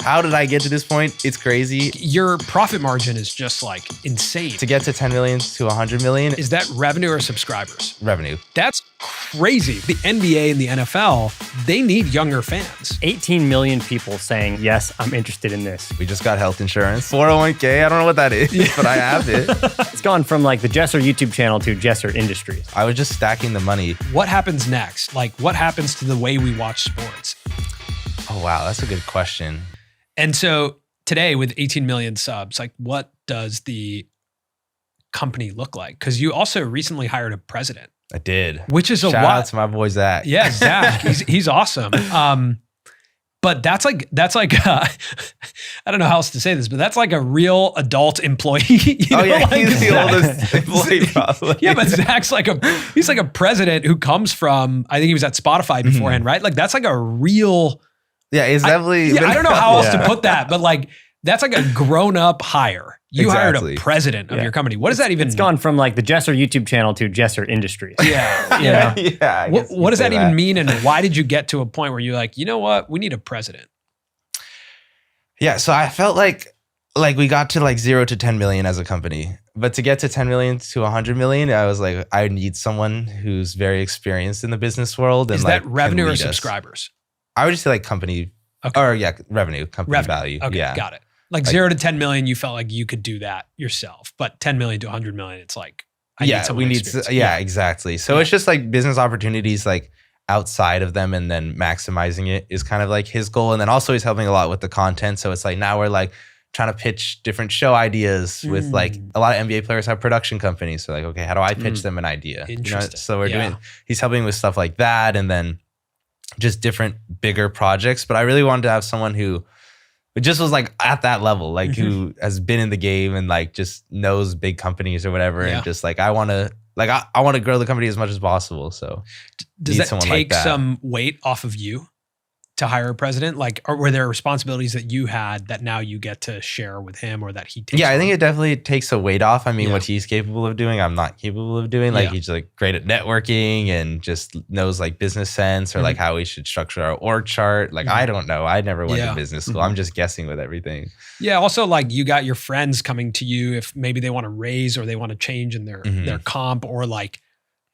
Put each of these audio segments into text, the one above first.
how did I get to this point? It's crazy. Your profit margin is just like insane. To get to 10 million to 100 million. Is that revenue or subscribers? Revenue. That's crazy. The NBA and the NFL, they need younger fans. 18 million people saying, yes, I'm interested in this. We just got health insurance. 401k, I don't know what that is, but I have it. It's gone from like the Jesser YouTube channel to Jesser Industries. I was just stacking the money. What happens next? Like, what happens to the way we watch sports? Oh, wow. That's a good question. And so today with 18 million subs, like what does the company look like? Because you also recently hired a president. I did. Which is Shout out to my boy, Zach. Yeah, Zach. he's awesome. But that's like I don't know how else to say this, but that's like a real adult employee. He's the oldest employee probably. Yeah, but Zach's he's like a president who comes from, I think he was at Spotify beforehand, right? Like that's like a real. Yeah, it's definitely. I don't know how else to put that, but like that's like a grown up hire. You hired a president of your company. What does that even? It's gone from like the Jesser YouTube channel to Jesser Industries. Yeah. What does that even mean? And why did you get to a point where you're like, you know what, we need a president? Yeah, so I felt like we got to like 0 to 10 million as a company, but to get to 10 million to 100 million, I was like, I need someone who's very experienced in the business world. And is that revenue or subscribers? I would just say like company, revenue, company value. Okay, got it. Like 0 to 10 million, you felt like you could do that yourself, but 10 million to 100 million, it's like, exactly. So it's just like business opportunities, like outside of them, and then maximizing it is kind of like his goal. And then also he's helping a lot with the content. So it's like now we're like trying to pitch different show ideas with like a lot of NBA players have production companies. So like, okay, how do I pitch them an idea? Interesting. So he's helping with stuff like that, and then just different bigger projects. But I really wanted to have someone who just was like at that level, like who has been in the game and like just knows big companies or whatever. And just like, I want to grow the company as much as possible. So does that take some weight off of you to hire a president? Like, or were there responsibilities that you had that now you get to share with him, or that he takes? Yeah, I think it definitely takes a weight off. I mean, what he's capable of doing, I'm not capable of doing. Like he's like great at networking and just knows like business sense, or like how we should structure our org chart. Like, I don't know. I never went to business school. I'm just guessing with everything. Yeah. Also, like you got your friends coming to you if maybe they want to raise or they want to change in their comp, or like,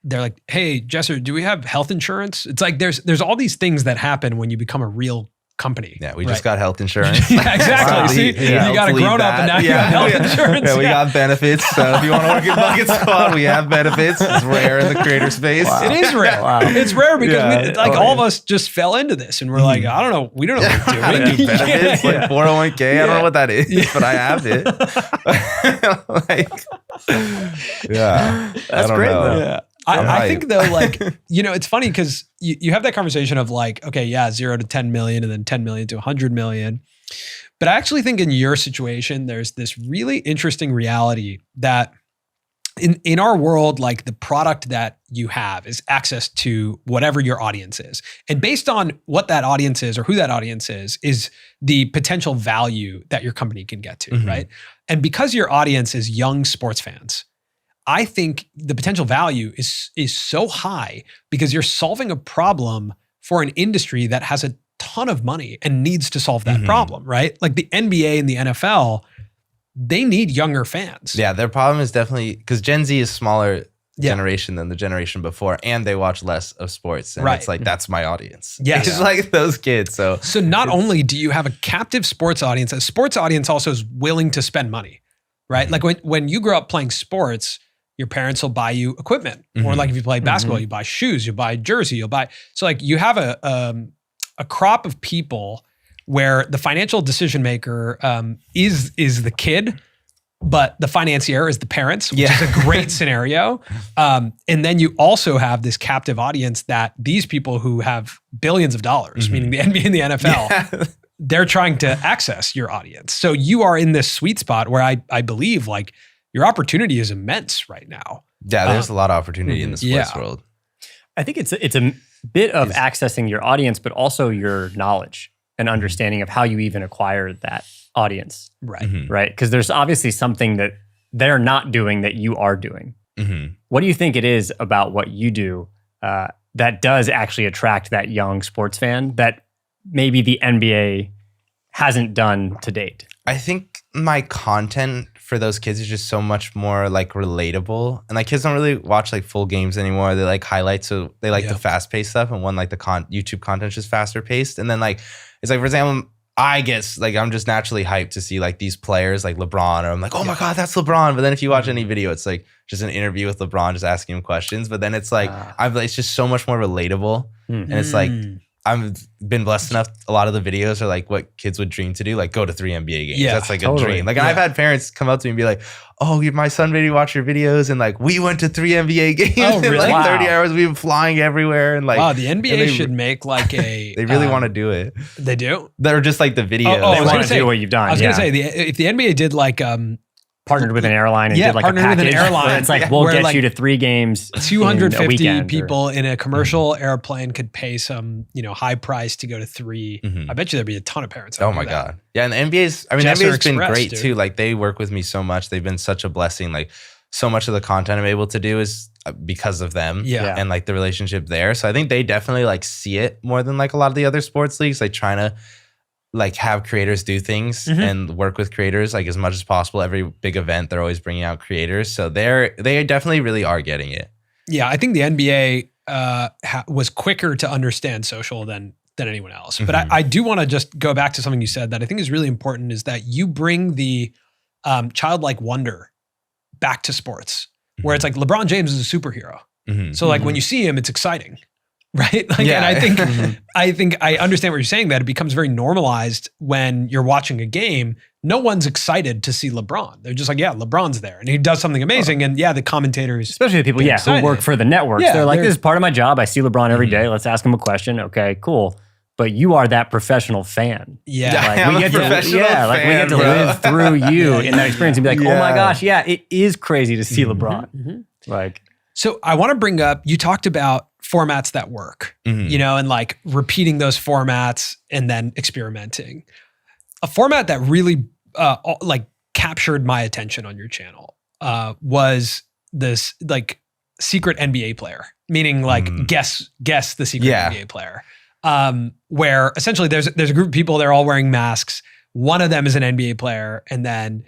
they're like, hey, Jesser, do we have health insurance? It's like there's all these things that happen when you become a real company. Yeah, we just got health insurance. Yeah, exactly. See, you got a grown up and now you have health insurance. Yeah, we got benefits. So if you want to work at Bucketsquad, we have benefits. It's rare in the creator space. Wow. It is rare. Wow. It's rare because all of us just fell into this and we're like, I don't know. We don't know what we're doing. Do benefits, like 401k. I don't know what that is, but I have it. That's great though. Yeah. I think though, like, it's funny because you have that conversation of like, okay, 0 to 10 million and then 10 million to 100 million. But I actually think in your situation, there's this really interesting reality that in our world, like the product that you have is access to whatever your audience is. And based on what that audience is or who that audience is the potential value that your company can get to, right? And because your audience is young sports fans, I think the potential value is so high because you're solving a problem for an industry that has a ton of money and needs to solve that problem, right? Like the NBA and the NFL, they need younger fans. Yeah, their problem is definitely because Gen Z is smaller generation than the generation before, and they watch less of sports. And it's like, that's my audience. Yeah, it's like those kids. So not only do you have a captive sports audience, a sports audience also is willing to spend money, right? Like when you grow up playing sports, your parents will buy you equipment, or like if you play basketball, you buy shoes, you buy a jersey, you'll buy. So like you have a crop of people where the financial decision maker is the kid, but the financier is the parents, which is a great scenario. And then you also have this captive audience that these people who have billions of dollars, meaning the NBA and the NFL, they're trying to access your audience. So you are in this sweet spot where I believe like your opportunity is immense right now. Yeah, there's a lot of opportunity in the sports world. I think it's a bit of accessing your audience, but also your knowledge and understanding of how you even acquire that audience. Right. Right? Because there's obviously something that they're not doing that you are doing. What do you think it is about what you do that does actually attract that young sports fan that maybe the NBA hasn't done to date? I think my content for those kids is just so much more like relatable, and like kids don't really watch like full games anymore. They like highlights, so they like the fast paced stuff, and like the YouTube content is just faster paced. And then like it's like, for example, I guess like I'm just naturally hyped to see like these players like LeBron, or I'm like, oh my God, that's LeBron. But then if you watch any video, it's like just an interview with LeBron, just asking him questions. But then it's like it's just so much more relatable, and it's like I've been blessed enough. A lot of the videos are like what kids would dream to do, like go to 3 NBA games. Yeah, that's like a dream. Like, and I've had parents come up to me and be like, "Oh, my son made me watch your videos, and like we went to 3 NBA games in like 30 hours. We've been flying everywhere, and like wow, the NBA should make like a. They really want to do it. They do. They're just like the videos. They want to do what you've done. I was gonna say if the NBA did like partnered with an airline and did like a package. With an airline. It's like, we'll get you to 3 games. 250 people in a commercial airplane could pay some, high price to go to 3. I bet you there'd be a ton of parents. Oh my God. Yeah. And the NBA's, the NBA's been great too. Like they work with me so much. They've been such a blessing. Like so much of the content I'm able to do is because of them. Yeah. And like the relationship there. So I think they definitely like see it more than like a lot of the other sports leagues, like trying to like have creators do things and work with creators like as much as possible. Every big event, they're always bringing out creators. So they definitely really are getting it. Yeah, I think the NBA was quicker to understand social than anyone else. But I do want to just go back to something you said that I think is really important, is that you bring the childlike wonder back to sports, where it's like LeBron James is a superhero. So like when you see him, it's exciting. Right. Like, and I think I understand what you're saying, that it becomes very normalized when you're watching a game. No one's excited to see LeBron. They're just like, yeah, LeBron's there and he does something amazing. And yeah, the commentators, especially the people, who work for the networks, they're like, this is part of my job. I see LeBron every day. Let's ask him a question. Okay, cool. But you are that professional fan. Yeah. Like, we get to live through you in that experience and be like, oh my gosh, yeah, it is crazy to see LeBron. Like, so I want to bring up, you talked about formats that work, and like repeating those formats and then experimenting. A format that really like captured my attention on your channel was this like secret NBA player, meaning like guess the secret NBA player. Where essentially there's a group of people, they're all wearing masks. One of them is an NBA player, and then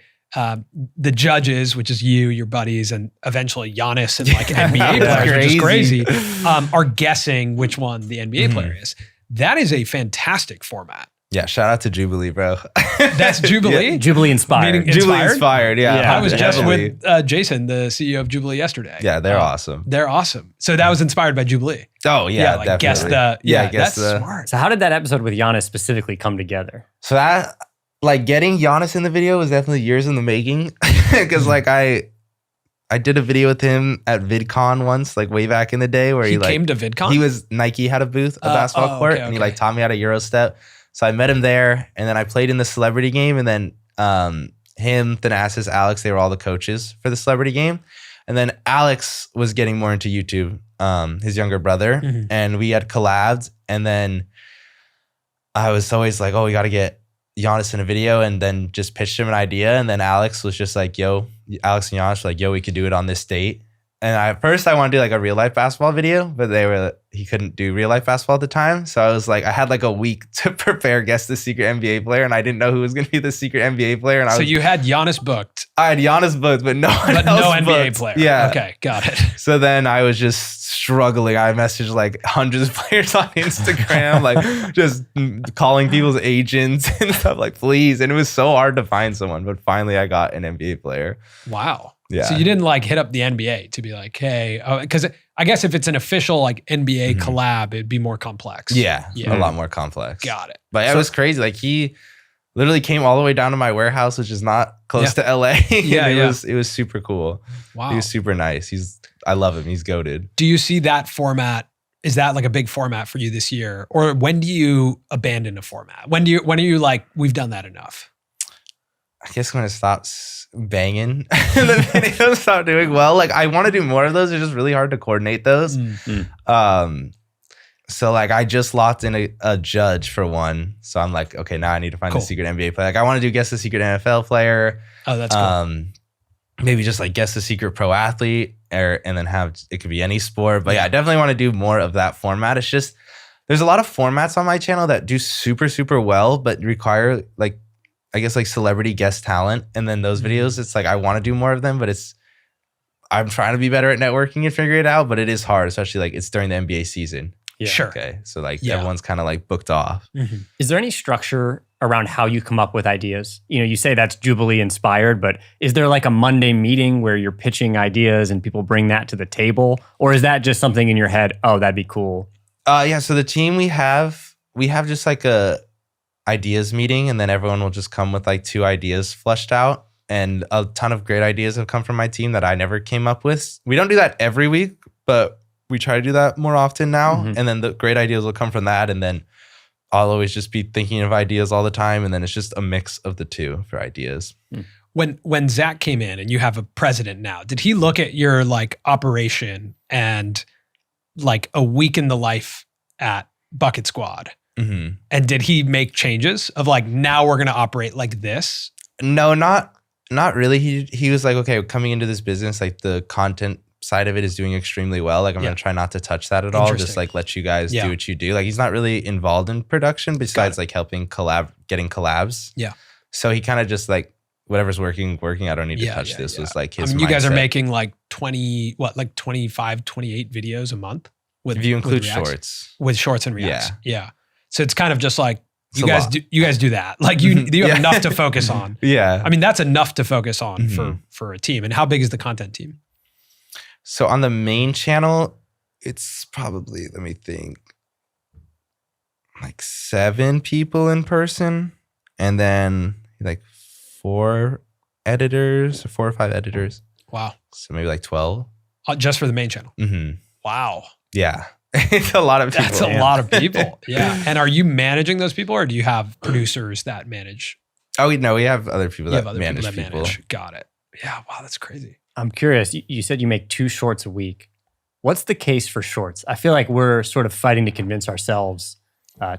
the judges, which is you, your buddies, and eventually Giannis and like NBA players, which is crazy, are guessing which one the NBA player is. That is a fantastic format. Yeah, shout out to Jubilee, bro. That's Jubilee? Jubilee inspired. Jubilee inspired, yeah. I was just with Jason, the CEO of Jubilee, yesterday. Yeah, they're awesome. They're awesome. So that was inspired by Jubilee. Oh, yeah, like definitely. That's smart. So how did that episode with Giannis specifically come together? So that, like, getting Giannis in the video was definitely years in the making. Because, like, I did a video with him at VidCon once, like, way back in the day, where he like came to VidCon? He was, Nike had a booth, a basketball court, and he, like, taught me how to Euro step. So I met him there, and then I played in the celebrity game, and then him, Thanasis, Alex, they were all the coaches for the celebrity game. And then Alex was getting more into YouTube, his younger brother, and we had collabed. And then I was always like, oh, we got to get Giannis in a video, and then just pitched him an idea. And then Alex was just like, Alex and Giannis were like, we could do it on this date. And at first I wanted to do like a real life basketball video, but he couldn't do real life basketball at the time. So I was like, I had like a week to prepare Guess the Secret NBA Player, and I didn't know who was going to be the secret NBA player. And you had Giannis booked. I had Giannis booked, but no NBA booked. Player. Yeah. Okay, got it. So then I was just struggling. I messaged like hundreds of players on Instagram, like just calling people's agents and stuff like, please. And it was so hard to find someone, but finally I got an NBA player. Wow. Yeah. So you didn't like hit up the NBA to be like, hey, because I guess if it's an official like NBA collab, it'd be more complex. Yeah, a lot more complex. Got it. But it was crazy. Like he literally came all the way down to my warehouse, which is not close to LA. It was super cool. Wow. He was super nice. I love him. He's goated. Do you see that format? Is that like a big format for you this year? Or when do you abandon a format? When are you like, we've done that enough? I guess when it stops banging and the videos stop doing well. Like I want to do more of those. It's just really hard to coordinate those. So like I just locked in a judge for one. So I'm like, okay, now I need to find the secret NBA player. Like I want to do Guess the Secret NFL player. Oh, that's cool. Maybe just like Guess the Secret Pro Athlete, and then it could be any sport. But yeah, I definitely want to do more of that format. It's just there's a lot of formats on my channel that do super, super well, but require like, I guess like celebrity guest talent. And then those videos, it's like, I want to do more of them, but I'm trying to be better at networking and figure it out, but it is hard, especially like it's during the NBA season. Yeah. Sure. Okay. So like everyone's kind of like booked off. Mm-hmm. Is there any structure around how you come up with ideas? You know, you say that's Jubilee inspired, but is there like a Monday meeting where you're pitching ideas and people bring that to the table? Or is that just something in your head? Oh, that'd be cool. Yeah. So the team we have just like a ideas meeting, and then everyone will just come with like 2 ideas fleshed out. And a ton of great ideas have come from my team that I never came up with. We don't do that every week, but we try to do that more often now. Mm-hmm. And then the great ideas will come from that. And then I'll always just be thinking of ideas all the time. And then it's just a mix of the 2 for ideas. When Zach came in and you have a president now, did he look at your like operation and like a week in the life at Bucketsquad? Mm-hmm. And did he make changes of like, now we're going to operate like this? No, not really. He was like, okay, coming into this business, like the content side of it is doing extremely well. Like I'm going to try not to touch that at all. Just like let you guys do what you do. Like he's not really involved in production besides like helping getting collabs. Yeah. So he kind of just like, whatever's working. I don't need to touch this was like his you guys are mindset. making like 25, 28 videos a month with, if you include with Reacts? shorts. With shorts and reacts. Yeah. So it's kind of just like, It's you a guys lot. do that. Like you have enough to focus on. Yeah. I mean, that's enough to focus on Mhm. for a team. And how big is the content team? So on the main channel, it's probably, let me think, like 7 people in person, and then like 4 editors, or 4 or 5 editors. Wow. So maybe like 12. Just for the main channel. Mm-hmm. Wow. Yeah. It's a lot of people. That's a lot of people. Yeah. And are you managing those people, or do you have producers that manage? Oh, no, we have other people You that have other manage people that people. manage. Got it. Yeah. Wow. That's crazy. I'm curious. You said you make 2 shorts a week. What's the case for shorts? I feel like we're sort of fighting to convince ourselves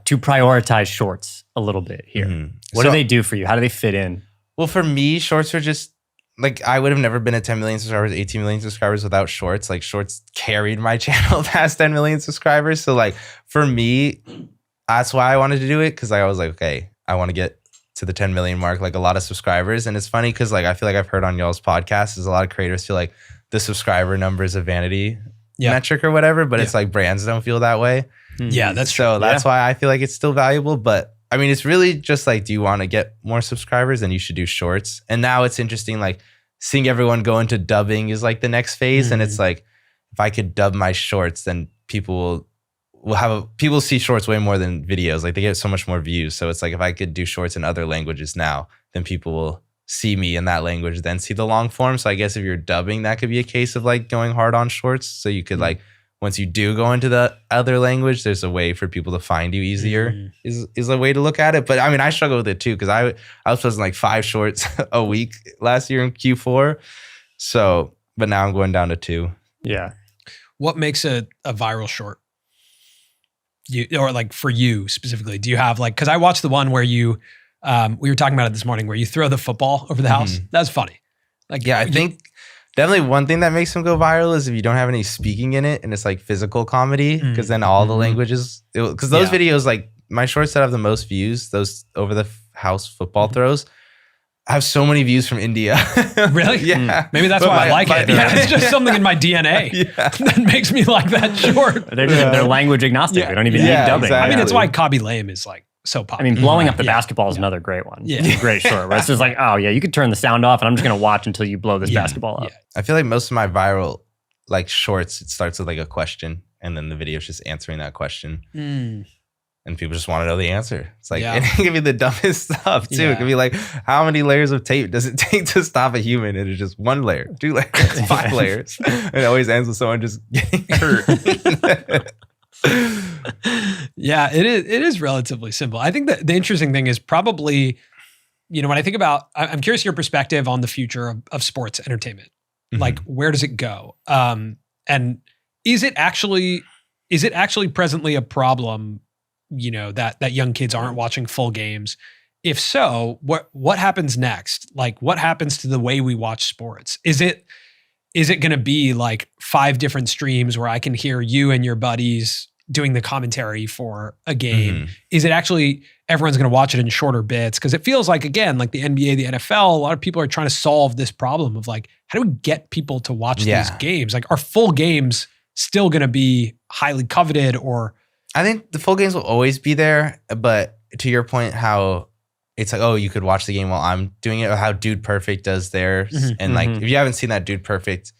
to prioritize shorts a little bit here. Mhm. What So- do they do for you? How do they fit in? Well, for me, shorts are just like, I would have never been at 10 million subscribers, 18 million subscribers without shorts. Like shorts carried my channel past 10 million subscribers. So like for me, that's why I wanted to do it. Cause I was like, okay, I want to get to the 10 million mark, like a lot of subscribers. And it's funny because like I feel like I've heard on y'all's podcast is a lot of creators feel like the subscriber number is a vanity metric or whatever, but it's like brands don't feel that way. Yeah, that's true. So that's why I feel like it's still valuable. But I mean, it's really just like, do you want to get more subscribers? Then you should do shorts. And now it's interesting, like seeing everyone go into dubbing is like the next phase. And it's like, if I could dub my shorts, then people people see shorts way more than videos. Like they get so much more views. So it's like, if I could do shorts in other languages now, then people will see me in that language, then see the long form. So I guess if you're dubbing, that could be a case of like going hard on shorts. So you could like, once you do go into the other language, there's a way for people to find you easier is a way to look at it. But I mean, I struggle with it too, because I was posting like 5 shorts a week last year in Q4. So, but now I'm going down to 2. Yeah. What makes a viral short? Or like for you specifically, do you have like, because I watched the one where you, we were talking about it this morning, where you throw the football over the house. That's funny. Like, yeah, I think definitely one thing that makes them go viral is if you don't have any speaking in it and it's like physical comedy, because then all the languages, because those videos, like my shorts that have the most views, those over the house football throws, I have so many views from India. Really? Yeah. Maybe that's why I like it. Yeah, it's just something in my DNA that makes me like that short. They're language agnostic. They don't even need dubbing. Exactly. I mean, it's why Cobby Lame is like so I popular. mean, blowing up the basketball is another great one. Yeah. It's a great short. Where it's just like, oh yeah, you could turn the sound off and I'm just going to watch until you blow this basketball up. I feel like most of my viral like shorts, it starts with like a question and then the video is just answering that question. And people just want to know the answer. It's like, and it can be the dumbest stuff too. It can be like, how many layers of tape does it take to stop a human? And it's just 1 layer, 2 layers, 5 layers. And it always ends with someone just getting hurt. Yeah, it is relatively simple. I think that the interesting thing is probably, you know, when I think about, I'm curious your perspective on the future of sports entertainment. Like, where does it go? And is it actually presently a problem, you know, that young kids aren't watching full games? If so, what happens next? Like, what happens to the way we watch sports? Is it going to be like 5 different streams where I can hear you and your buddies doing the commentary for a game? Is it actually everyone's going to watch it in shorter bits? Because it feels like, again, like the NBA, the NFL, a lot of people are trying to solve this problem of like, how do we get people to watch these games? Like, are full games still going to be highly coveted? Or I think the full games will always be there, but to your point, how it's like, oh, you could watch the game while I'm doing it, or how Dude Perfect does theirs. And like, if you haven't seen that Dude Perfect,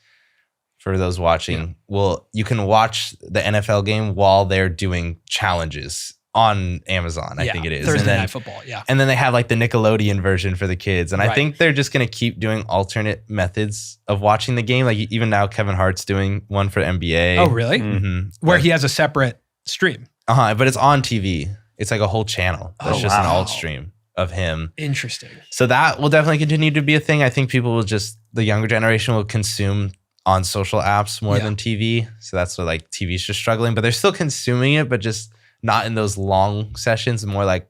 for those watching, well, you can watch the NFL game while they're doing challenges on Amazon, I think it is. Thursday Night Football, And then they have like the Nickelodeon version for the kids. And I think they're just going to keep doing alternate methods of watching the game. Like even now, Kevin Hart's doing one for NBA. Oh, really? Where he has a separate stream. But it's on TV. It's like a whole channel. That's just an alt stream of him. Interesting. So that will definitely continue to be a thing. I think people will the younger generation will consume on social apps more than TV. So that's what like TV's just struggling, but they're still consuming it, but just not in those long sessions, more like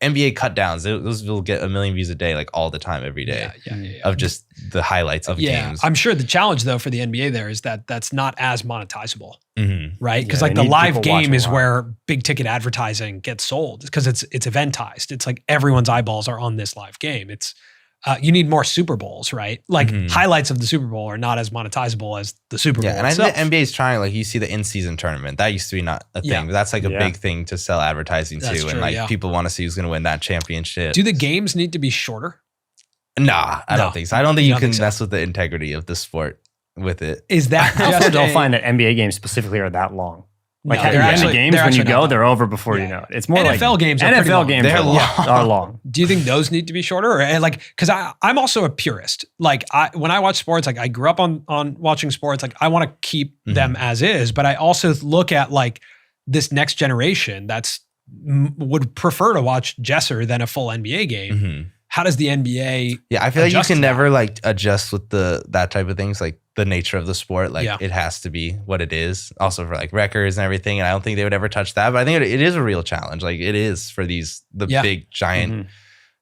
NBA cut downs. Those will get 1 million views a day, like all the time, every day of just the highlights of games. I'm sure the challenge though for the NBA there is that that's not as monetizable, right? Because Yeah, like the live game is where big ticket advertising gets sold because it's eventized. It's like everyone's eyeballs are on this live game. It's you need more Super Bowls, right? Like highlights of the Super Bowl are not as monetizable as the Super Bowl. Yeah, and itself. I think the NBA is trying, like you see the in-season tournament. That used to be not a thing, but that's like a big thing to sell advertising That's too. true, And like people want to see who's going to win that championship. Do the games need to be shorter? Nah, I don't think so. I don't think you can mess with the integrity of the sport with it. Is that I also just don't find that NBA games specifically are that long. Like No, at the they're end of actually- games, they're when you actually go, not they're over before you know it. It's more like NFL games are pretty NFL long. games They're are long. Do you think those need to be shorter? Or, and like, because I'm also a purist. Like, when I watch sports, like I grew up on watching sports. Like, I want to keep them as is, but I also look at like this next generation that's would prefer to watch Jesser than a full NBA game. How does the NBA? Yeah, I feel like you adjust can to never like adjust with that type of things, like the nature of the sport. Like Yeah. it has to be what it is. Also for like records and everything. And I don't think they would ever touch that. But I think it is a real challenge. Like it is for the big giant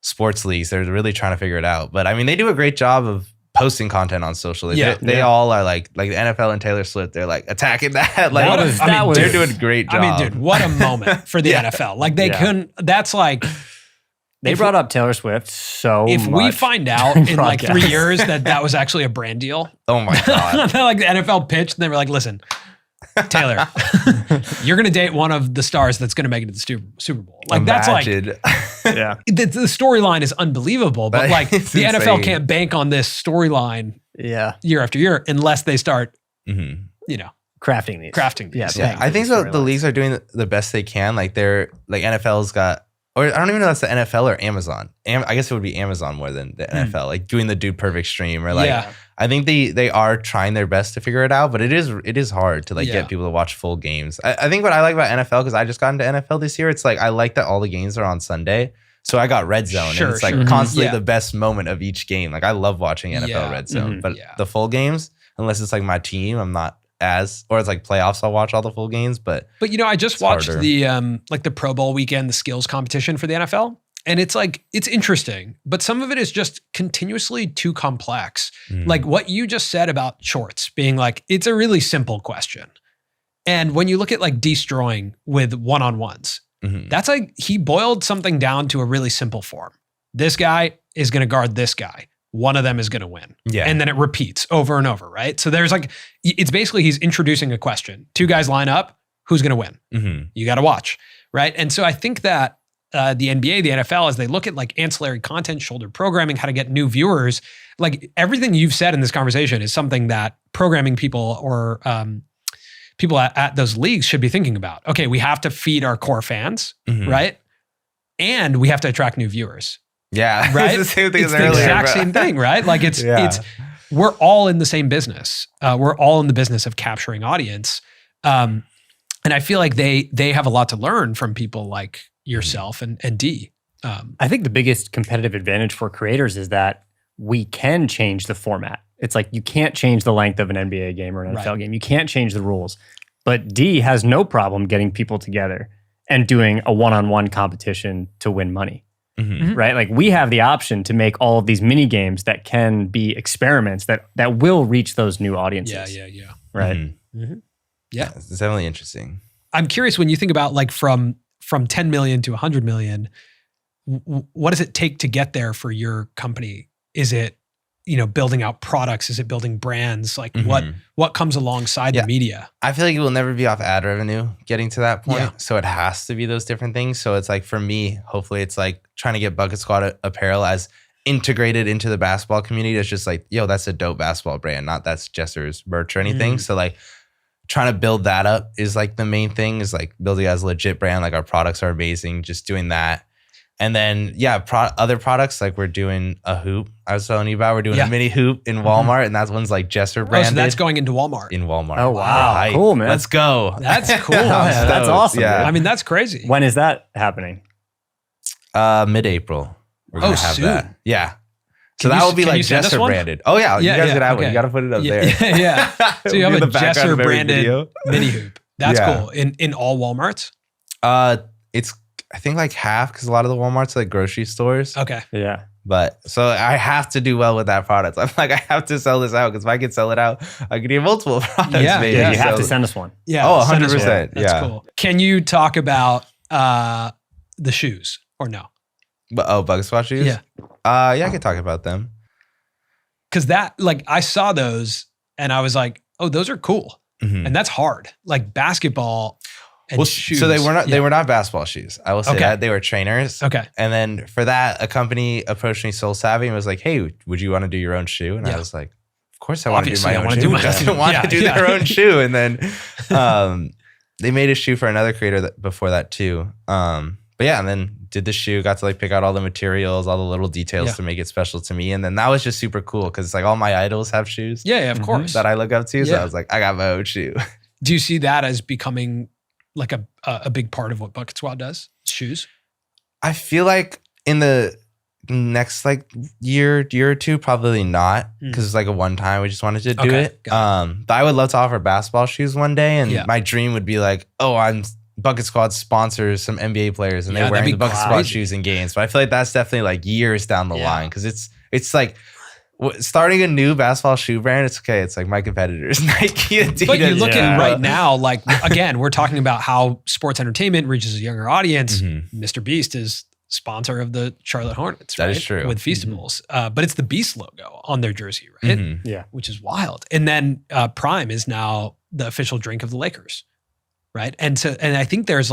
sports leagues. They're really trying to figure it out. But I mean, they do a great job of posting content on social. They all are like the NFL and Taylor Swift. They're like attacking that. Like they're doing a great job. I mean, dude, what a moment for the NFL. Like they couldn't. That's like. They brought up Taylor Swift so if much. we find out in like 3 years that was actually a brand deal. Oh my God. Like the NFL pitched and they were like, listen, Taylor, you're going to date one of the stars that's going to make it to the Super Bowl. Like Imagine. that's like, the storyline is unbelievable, but like the NFL insane. can't bank on this storyline year after year unless they start, crafting these. Yeah, I think so. The leagues are doing the best they can. Like they're like NFL's got, or I don't even know if that's the NFL or Amazon. I guess it would be Amazon more than the NFL. Like doing the Dude Perfect stream or like. Yeah. I think they are trying their best to figure it out, but it is hard to like get people to watch full games. I think what I like about NFL, because I just got into NFL this year, it's like I like that all the games are on Sunday. So I got Red Zone, and it's like constantly the best moment of each game. Like I love watching NFL Red Zone, but the full games, unless it's like my team, I'm not or it's like playoffs, I'll watch all the full games. But I just watched the like the Pro Bowl weekend, the skills competition for the NFL. And it's like, it's interesting, but some of it is just continuously too complex. Like what you just said about shorts being like, it's a really simple question. And when you look at like destroying with one-on-ones, that's like, he boiled something down to a really simple form. This guy is going to guard this guy. One of them is going to win. Yeah. And then it repeats over and over, right? So there's like, it's basically he's introducing a question. Two guys line up, who's going to win? You got to watch, right? And so I think that the NBA, the NFL, as they look at like ancillary content, shoulder programming, how to get new viewers, like everything you've said in this conversation is something that programming people or people at those leagues should be thinking about. Okay, we have to feed our core fans, right? And we have to attract new viewers. Yeah, right. It's the same thing it's as the earlier, exact same thing, right? Like it's we're all in the same business. We're all in the business of capturing audience, and I feel like they have a lot to learn from people like yourself and D. I think the biggest competitive advantage for creators is that we can change the format. It's like you can't change the length of an NBA game or an NFL game. You can't change the rules. But D has no problem getting people together and doing a one-on-one competition to win money. Right? Like we have the option to make all of these mini games that can be experiments that will reach those new audiences. Yeah. Right? Yeah. It's definitely interesting. I'm curious when you think about like from 10 million to 100 million, what does it take to get there for your company? Is it, building out products? Is it building brands? Like what comes alongside the media? I feel like it will never be off ad revenue getting to that point. Yeah. So it has to be those different things. So it's like for me, hopefully it's like trying to get Bucket Squad apparel as integrated into the basketball community. It's just like, yo, that's a dope basketball brand, not that's Jesser's merch or anything. So like trying to build that up is like the main thing, is like building as a legit brand. Like our products are amazing, just doing that. And then, other products, like we're doing a hoop. I was telling you about, we're doing a mini hoop in Walmart, and that one's like Jesser branded. So that's going into Walmart. In Walmart. Oh, wow. Cool, man. Let's go. That's cool. That's awesome. Yeah. Dude. I mean, that's crazy. When is that happening? Mid-April. We're going to have soon. that. Yeah. So Can that you- will be can like you send us Jesser one? branded. Oh, yeah. You guys can have one. okay. You got to put it up there. Yeah. So you have It'll a be the background Jesser of every branded video. mini hoop. That's Yeah. cool. In all Walmarts? It's, I think like half, because a lot of the Walmarts are like grocery stores. Okay. Yeah. But so I have to do well with that product. I'm like, I have to sell this out, because if I can sell it out, I could get multiple products. Yeah, maybe. Yeah, you have So- to send us one. Yeah. Oh, send us one. 100%. That's Yeah. cool. Can you talk about the shoes or no? But Bucketsquad Shoes? Yeah. Yeah, I could talk about them. Because that, like, I saw those and I was like, oh, those are cool. Mhm. And that's hard. Like basketball and shoes. So they were not Yeah. they were not basketball shoes. I will say Okay. that. They were trainers. Okay. And then for that, a company approached me, Soul Savvy, and was like, hey, would you want to do your own shoe? And Yeah. I was like, of course I want to do Obviously, my I own wanna shoe. do my Who doesn't own. want Yeah, to do yeah. their own shoe? And then they made a shoe for another creator before that too. But yeah, and then did the shoe, got to like pick out all the materials, all the little details Yeah. to make it special to me. And then that was just super cool, because it's like all my idols have shoes Yeah, of course. that I look up to. So Yeah. I was like, I got my own shoe. Do you see that as becoming like a big part of what Bucket Squad does? Shoes? I feel like in the next like year or two, probably not, because it's like a one time. We just wanted to do Okay, it. got But I would love to offer basketball shoes one day, and Yeah. my dream would be like, oh, I'm Bucket Squad sponsors some NBA players, and Yeah, they're wearing that'd the be Bucket Squad crazy. shoes in games. But I feel like that's definitely like years down the Yeah. line, because it's like starting a new basketball shoe brand. It's okay. It's like my competitors, Nike, Adidas. But you look Yeah. at right now, like, again, we're talking about how sports entertainment reaches a younger audience. Mhm. Mr. Beast is sponsor of the Charlotte Hornets, That right? is true. With Feastables. But it's the Beast logo on their jersey, right? Mhm. Yeah. Which is wild. And then Prime is now the official drink of the Lakers, right? And I think there's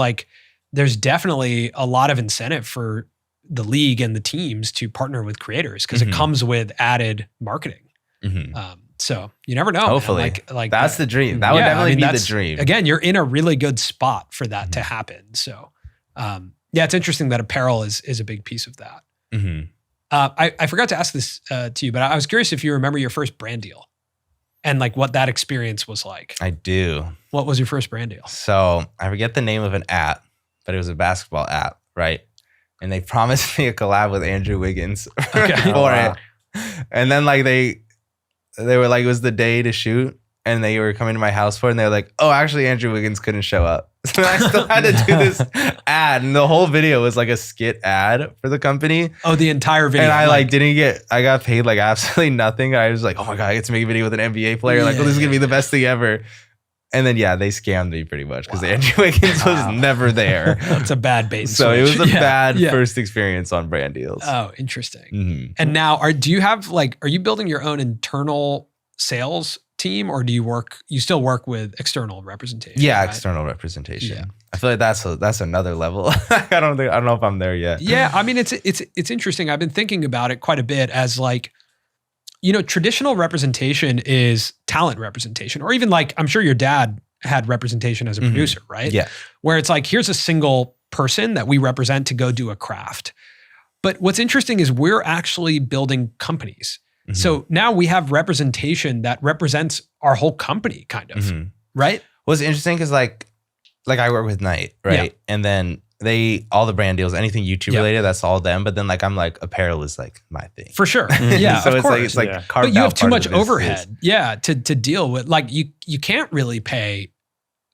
definitely a lot of incentive for the league and the teams to partner with creators, because Mhm. it comes with added marketing. Mhm. So you never know. man. Hopefully. like That's the dream. That would yeah, I definitely mean, be the that's- dream. Again, you're in a really good spot for that to Mm-hmm. happen. So, yeah, it's interesting that apparel is a big piece of that. Mhm. I forgot to ask this to you, but I was curious if you remember your first brand deal and like what that experience was like. I do. What was your first brand deal? So I forget the name of an app, but it was a basketball app, right? And they promised me a collab with Andrew Wiggins Okay. for Oh, wow. it. And then like they were like, it was the day to shoot, and they were coming to my house for it, and they were like, oh, actually Andrew Wiggins couldn't show up. So I still had to do this ad, and the whole video was like a skit ad for the company. Oh, the entire video. And I got paid like absolutely nothing. I was like, oh my God, I get to make a video with an NBA player. Like, oh, this is gonna be the best thing ever. And then, yeah, they scammed me pretty much, because Andrew Wiggins was never there. That's a bad bait. and So it was switch. a Yeah, bad yeah. first experience on brand deals. Oh, interesting. Mhm. And now, are you building your own internal sales team, or do you still work with external representation? Yeah, right? external representation. Yeah. I feel like that's another level. I don't know if I'm there yet. Yeah, I mean, it's interesting. I've been thinking about it quite a bit as like, traditional representation is talent representation, or even like, I'm sure your dad had representation as a Mhm. producer, right? Yeah. Where it's like, here's a single person that we represent to go do a craft. But what's interesting is we're actually building companies. Mhm. So now we have representation that represents our whole company, kind of, Mhm. right? What's interesting is like I work with Knight, right? And then all the brand deals, anything YouTube Yeah. related, that's all them. But then like I'm like, apparel is like my thing. For sure. Yeah, so of it's course. like Yeah. carved But you out have too part much of the business. overhead, to deal with. Like you can't really pay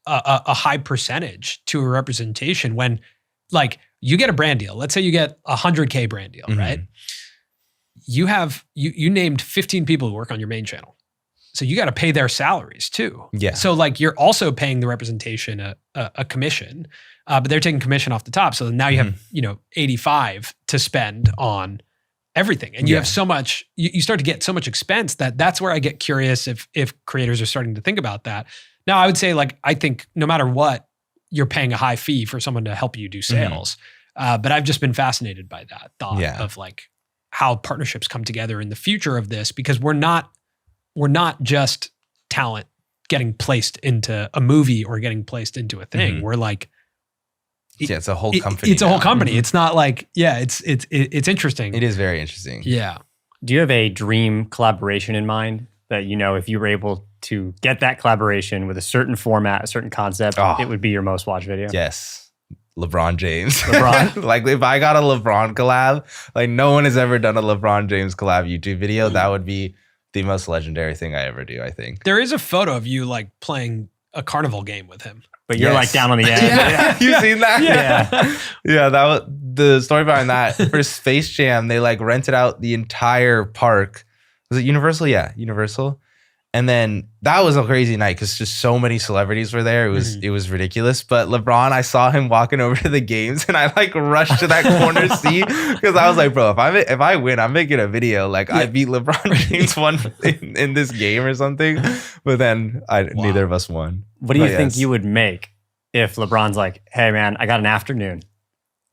a high percentage to a representation when, like, you get a brand deal. Let's say you get a 100K brand deal, Mhm. right? You named 15 people who work on your main channel. So you got to pay their salaries too. Yeah. So like you're also paying the representation a commission, but they're taking commission off the top. So now you have, 85 to spend on everything. And you have so much, you start to get so much expense that's where I get curious if creators are starting to think about that. Now I would say like, I think no matter what, you're paying a high fee for someone to help you do sales. But I've just been fascinated by that thought of like how partnerships come together in the future of this, because we're not just talent getting placed into a movie or getting placed into a thing. We're like, it's a whole company. It's a whole company. It's not like, it's interesting. It is very interesting. Yeah. Do you have a dream collaboration in mind that, if you were able to get that collaboration with a certain format, a certain concept, it would be your most watched video? Yes. LeBron James. LeBron? Like if I got a LeBron collab, like no one has ever done a LeBron James collab YouTube video, that would be the most legendary thing I ever do, I think. There is a photo of you like playing a carnival game with him. But you're like down on the edge. You seen that? Yeah. Yeah, that was the story behind that. For Space Jam, they like rented out the entire park. Was it Universal? Yeah, Universal. And then that was a crazy night because just so many celebrities were there. It was ridiculous. But LeBron, I saw him walking over to the games, and I like rushed to that corner seat because I was like, bro, if I win, I'm making a video. Like I beat LeBron James one in this game or something. But then neither of us won. What do you think you would make if LeBron's like, hey man, I got an afternoon,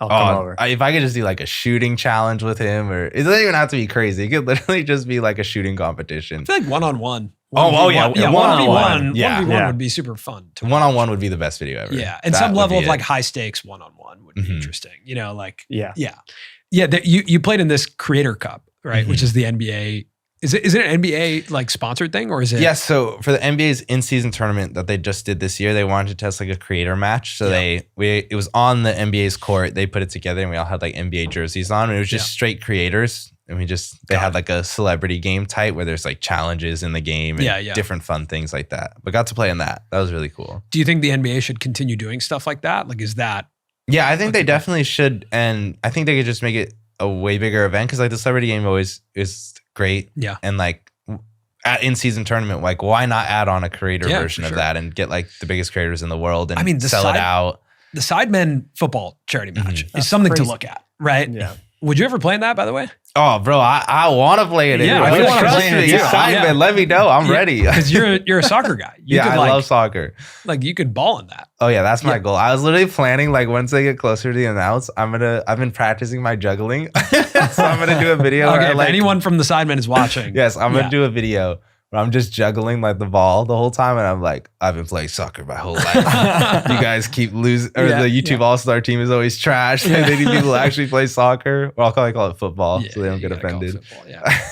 I'll come over? If I could just do like a shooting challenge with him, or it doesn't even have to be crazy. It could literally just be like a shooting competition. I feel like one-on-one. One-on-one. 1v1 would be super fun. One-on-one would be the best video ever. Yeah, and some level of like high stakes one-on-one would be interesting. You played in this Creator Cup, right? Which is the NBA. Is it an NBA like sponsored thing, or is it? Yes. So for the NBA's in-season tournament that they just did this year, they wanted to test like a creator match. So it was on the NBA's court. They put it together, and we all had like NBA jerseys on. And it was just straight creators. And they had like a celebrity game type where there's like challenges in the game and different fun things like that. But got to play in that. That was really cool. Do you think the NBA should continue doing stuff like that? Like, is that? Yeah, I think they definitely should. And I think they could just make it a way bigger event because like the celebrity game always is great. Yeah. And like at in-season tournament, like why not add on a creator version of that and get like the biggest creators in the world and sell it out? The Sidemen football charity match is something to look at, right? Yeah. Would you ever play in that, by the way? Oh, bro, I want to play it. Yeah, I want to play it. Sidemen, let me know. I'm ready. Because you're a soccer guy. I love soccer. Like you could ball in that. Oh yeah, that's my goal. I was literally planning like once I get closer to the announce, I've been practicing my juggling. So I'm gonna do a video. Okay, if anyone from the Sidemen is watching. Yes, I'm gonna do a video where I'm just juggling like the ball the whole time, and I'm like, I've been playing soccer my whole life. You guys keep losing, or the YouTube All-Star team is always trash. They need people to actually play soccer, or I'll call it football, so they don't get offended.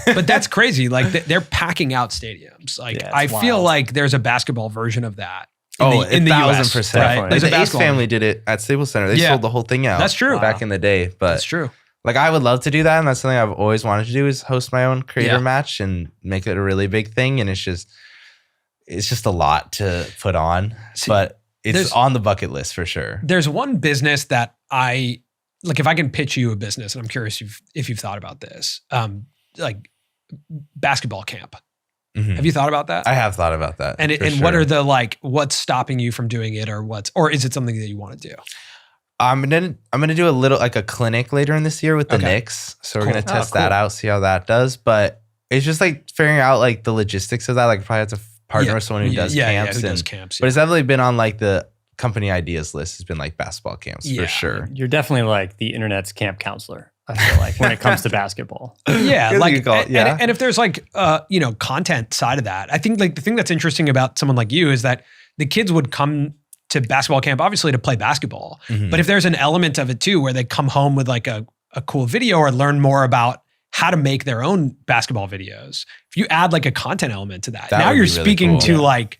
But that's crazy. Like they're packing out stadiums. Like I feel like there's a basketball version of that. In the 1,000%. Right? Like the Ace family did it at Staples Center. They sold the whole thing out. That's true. Back in the day, but that's true. Like I would love to do that, and that's something I've always wanted to do is host my own creator match and make it a really big thing. And it's just a lot to put on, but it's on the bucket list for sure. There's one business that I like. If I can pitch you a business, and I'm curious if you've thought about this, like basketball camp. Have you thought about that? I have thought about that. And what are the what's stopping you from doing it, or is it something that you want to do? I'm gonna do a little like a clinic later in this year with the Knicks. So we're gonna test that out, see how that does. But it's just like figuring out like the logistics of that. Like probably have to partner with someone who does camps. Who does camps. But it's definitely been on like the company ideas list. It's been like basketball camps for sure. You're definitely like the internet's camp counselor, I feel like, when it comes to basketball. Yeah, like and if there's like content side of that, I think like the thing that's interesting about someone like you is that the kids would come to basketball camp obviously to play basketball, but if there's an element of it too where they come home with like a cool video or learn more about how to make their own basketball videos, if you add like a content element to that now you're speaking to like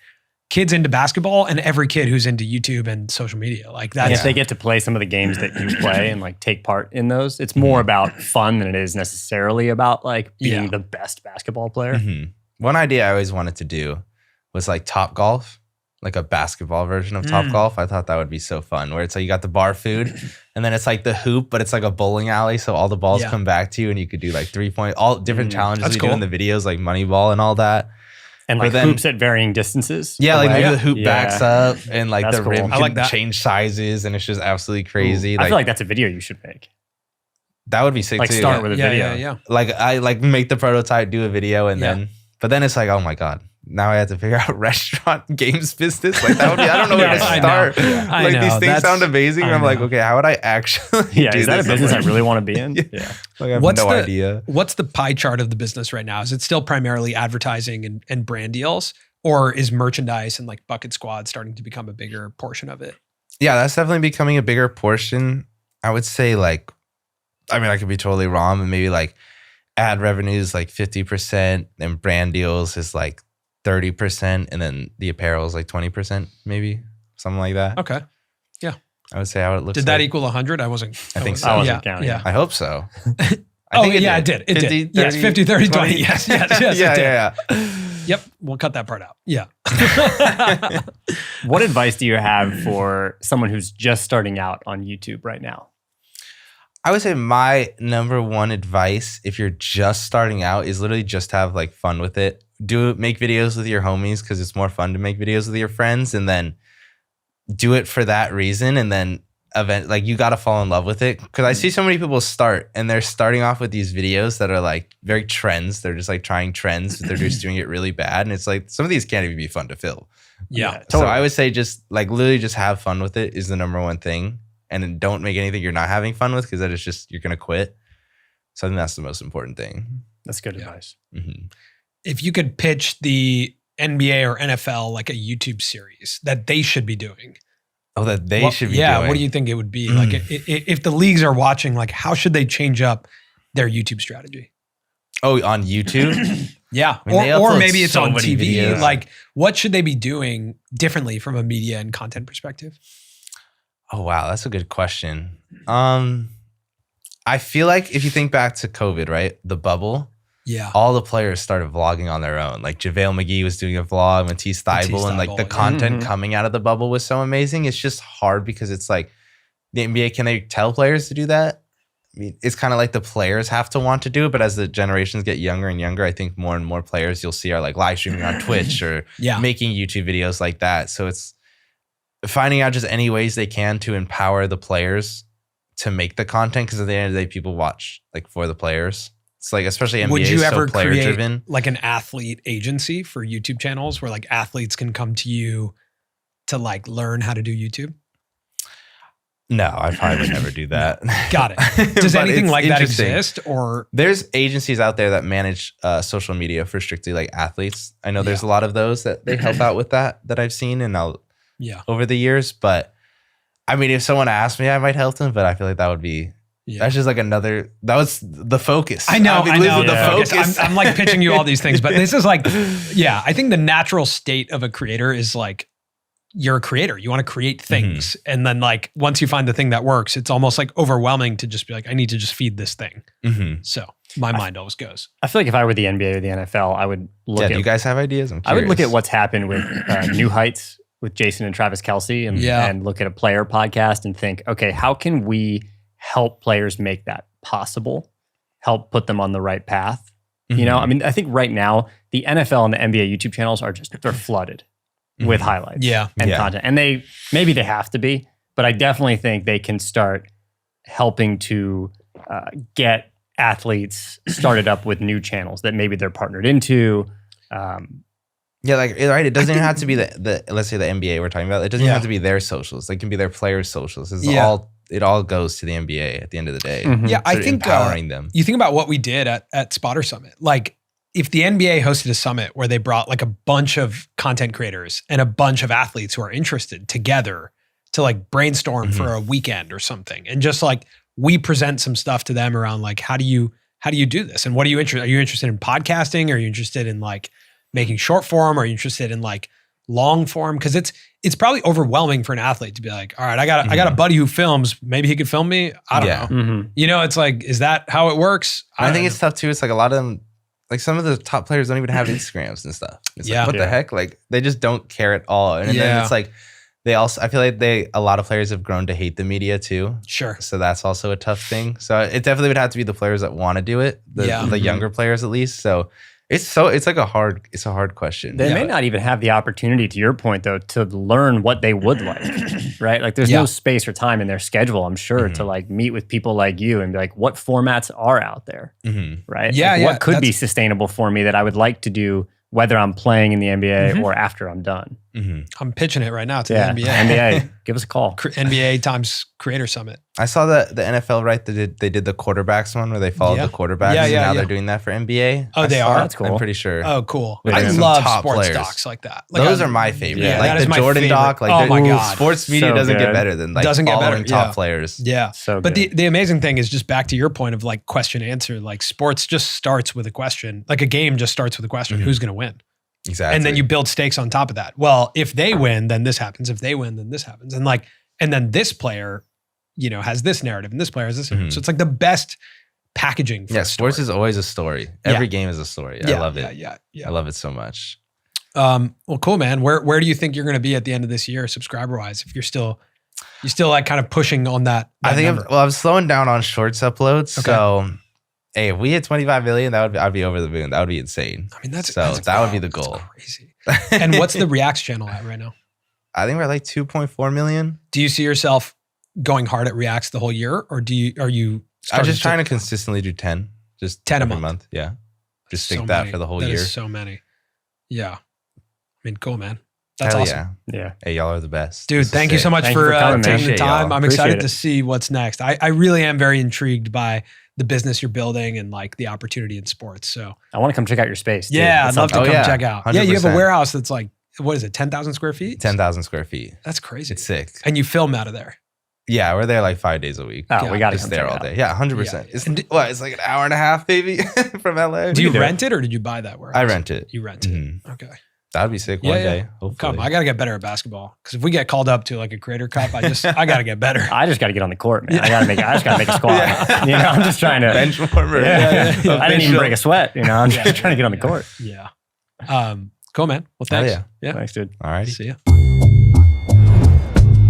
kids into basketball and every kid who's into YouTube and social media. Like that. If they get to play some of the games that you play and like take part in those, it's more about fun than it is necessarily about like being the best basketball player. One idea I always wanted to do was like Top Golf, like a basketball version of Top Golf. I thought that would be so fun, where it's like you got the bar food and then it's like the hoop, but it's like a bowling alley. So all the balls come back to you and you could do like 3-point, all different challenges we do in the videos, like Moneyball and all that. And like hoops at varying distances. Yeah, like away. maybe the hoop backs up and like That's the cool. rim I like can that. change sizes and it's just absolutely crazy. I feel like that's a video you should make. That would be sick Like too. start with a video. Yeah. Like I like make the prototype, do a video, and Yeah. then but then it's like, oh my God. Now I have to figure out restaurant games business. Like that would be, I don't know where to I start. know. I Like know. these things That's- sound amazing. I I'm like, know. okay, how would I actually Yeah, do is that a this? I'm business I like, really want to be in? Yeah. Yeah. like, I have What's no the- idea. What's the pie chart of the business right now? Is it still primarily advertising and brand deals, or is merchandise and like Bucket Squad starting to become a bigger portion of it? Yeah, that's definitely becoming a bigger portion. I would say like, I mean, I could be totally wrong, but maybe like ad revenue is like 50% and brand deals is like 30%. And then the apparel is like 20%, maybe something like that. Okay. I would say how it looks. Did that like. equal 100? I wasn't. I think so. I wasn't Yeah. counting. Yeah. I hope so. Oh, yeah, it did. It 50, did. Yes, 50, 30, 20. Yes, yes, yes. yeah, it did. yeah. Yep. We'll cut that part out. Yeah. What advice do you have for someone who's just starting out on YouTube right now? I would say my number one advice, if you're just starting out, is literally just have like fun with it. Make videos with your homies because it's more fun to make videos with your friends, and then do it for that reason. And then like you got to fall in love with it. Because I see so many people start and they're starting off with these videos that are like very trends. They're just like trying trends, but they're just doing it really bad. And it's like some of these can't even be fun to film. Yeah. So I would say just like literally just have fun with it is the number one thing. And then don't make anything you're not having fun with because that is just, you're going to quit. So I think that's the most important thing. That's good Yeah. advice. Mm-hmm. If you could pitch the NBA or NFL like a YouTube series that they should be doing. Oh, that they should be Yeah. doing. What do you think it would be? Like if the leagues are watching, like how should they change up their YouTube strategy? Oh, on YouTube? Yeah. I mean, they or upload maybe it's so on many TV. videos. Like what should they be doing differently from a media and content perspective? Oh, wow. That's a good question. I feel like if you think back to COVID, right? The bubble, Yeah. all the players started vlogging on their own. Like JaVale McGee was doing a vlog, Matisse Thybulle, and like the Thybulle, yeah. content Mhm. coming out of the bubble was so amazing. It's just hard because it's like the NBA, can they tell players to do that? I mean, it's kind of like the players have to want to do it, but as the generations get younger and younger, I think more and more players you'll see are like live streaming on Twitch or Yeah. making YouTube videos like that. So it's finding out just any ways they can to empower the players to make the content, because at the end of the day, people watch like for the players. It's like, especially NBA Would you is ever so player create driven. like an athlete agency for YouTube channels where like athletes can come to you to like learn how to do YouTube? No, I probably would never do that. Got it. Does But anything it's like that interesting. exist? Or There's agencies out there that manage social media for strictly like athletes. I know there's a lot of those that they help out with that I've seen yeah, over the years. But I mean, if someone asked me, I might help them. But I feel like that would be yeah. that's just like that was the focus. I know. would live with Yeah. the focus. I'm like pitching you all these things, but this is like, yeah, I think the natural state of a creator is like, you're a creator. You want to create things. And then like, once you find the thing that works, it's almost like overwhelming to just be like, I need to just feed this thing. Mhm. So my mind always goes. I feel like if I were the NBA or the NFL, I would look Yeah, at do you guys have ideas? I would look at curious. what's happened with New Heights with Jason and Travis Kelce and look at a player podcast and think, okay, how can we help players make that possible? Help put them on the right path. You know, I mean, I think right now the NFL and the NBA YouTube channels they're flooded with highlights Yeah. and Yeah. content. And maybe they have to be, but I definitely think they can start helping to get athletes started up with new channels that maybe they're partnered into. Yeah, like right. It doesn't even have to be the let's say the NBA we're talking about. It doesn't even Yeah. have to be their socials. They can be their players' socials. Yeah. It all goes to the NBA at the end of the day. Mhm. Yeah. I Sort of think empowering them. you think about what we did at Spotter Summit. Like if the NBA hosted a summit where they brought like a bunch of content creators and a bunch of athletes who are interested together to like brainstorm for a weekend or something. And just like we present some stuff to them around like, how do you do this? And what are you interested? Are you interested in podcasting? Are you interested in like making short form? Are you interested in like long form? Cause it's probably overwhelming for an athlete to be like, all right, I got a buddy who films. Maybe he could film me. I don't Yeah. know. Mhm. You know, it's like, is that how it works? I think don't it's tough too. It's like a lot of them, like some of the top players don't even have Instagrams and stuff. It's Yeah. like, what the Yeah. heck? Like they just don't care at all. And Yeah. then it's like I feel like a lot of players have grown to hate the media too. Sure. So that's also a tough thing. So it definitely would have to be the players that want to do it, the Yeah. younger players at least. So It's like a hard question. They may not even have the opportunity, to your point, though, to learn what they would like, right? Like there's no space or time in their schedule, I'm sure, to like meet with people like you and be like, what formats are out there, right? Yeah, like, what could be sustainable for me that I would like to do, whether I'm playing in the NBA or after I'm done. I'm pitching it right now to the NBA. NBA, give us a call. NBA times Creator Summit. I saw that the NFL, right? They did the quarterbacks one where they followed the quarterbacks. and now they're doing that for NBA. Oh, they are? That's cool. I'm pretty sure. Oh, cool. With I some love top sports players. docs like that. Like Those are my favorite. Yeah, like that is the my Jordan favorite. doc. Like Oh my God. sports media So doesn't good. get better than like Doesn't get following better, top players. Yeah. So But good. the amazing thing is just back to your point of like question answer, like sports just starts with a question. Like a game just starts with a question. Who's going to win? Exactly. And then you build stakes on top of that. Well, if they win, then this happens. If they win, then this happens. And then this player, has this narrative and this player has this. So it's like the best packaging for a sports story. is always a story. Every game is a story. I love it. Yeah. I love it so much. Well, cool, man. Where do you think you're going to be at the end of this year, subscriber wise? If you're still like kind of pushing on that. I think number? I'm slowing down on shorts uploads. Okay. So, hey, if we hit 25 million, I'd be over the moon. That would be insane. I mean, that would be the goal. Crazy. And what's the Reacts channel at right now? I think we're like 2.4 million. Do you see yourself going hard at Reacts the whole year, or are you? I'm just trying to consistently do 10, just 10 a every month. Yeah, just So stick that many. for the whole That year. is so many. Yeah, I mean, cool, man. That's Hell awesome. Yeah. Hey, y'all are the best. Dude, This is thank you sick. so much Thank you for for coming, man. taking the Appreciate time. y'all. I'm excited Appreciate to it. see what's next. I really am very intrigued by the business you're building and like the opportunity in sports. So I want to come check out your space. Too. yeah, That's I'd love to something- come yeah. check out. Yeah, you have a 100%. warehouse that's like, what is it, 10,000 square feet? 10,000 square feet. That's crazy. It's sick. And you film out of there. Yeah, we're there like 5 days a week. Oh, we got to Just come there check all it out. day. Yeah, 100%. Yeah. It's And it's like an hour and a half maybe from LA. Do you do it. rent it or did you buy that warehouse? I rent it. You rent it. Mhm. Okay. That'd be sick Yeah, one yeah. day. Hopefully. Come, I got to get better at basketball because if we get called up to like a Creator Cup, I got to get better. I just got to get on the court, man. I just got to make a squad. Yeah. I'm just trying to bench warmer. Yeah. Yeah. I didn't even break a sweat. I'm just trying to get on the court. Yeah. Cool, man. Well, Hell thanks. yeah. Yeah. Thanks, dude. All righty. See ya.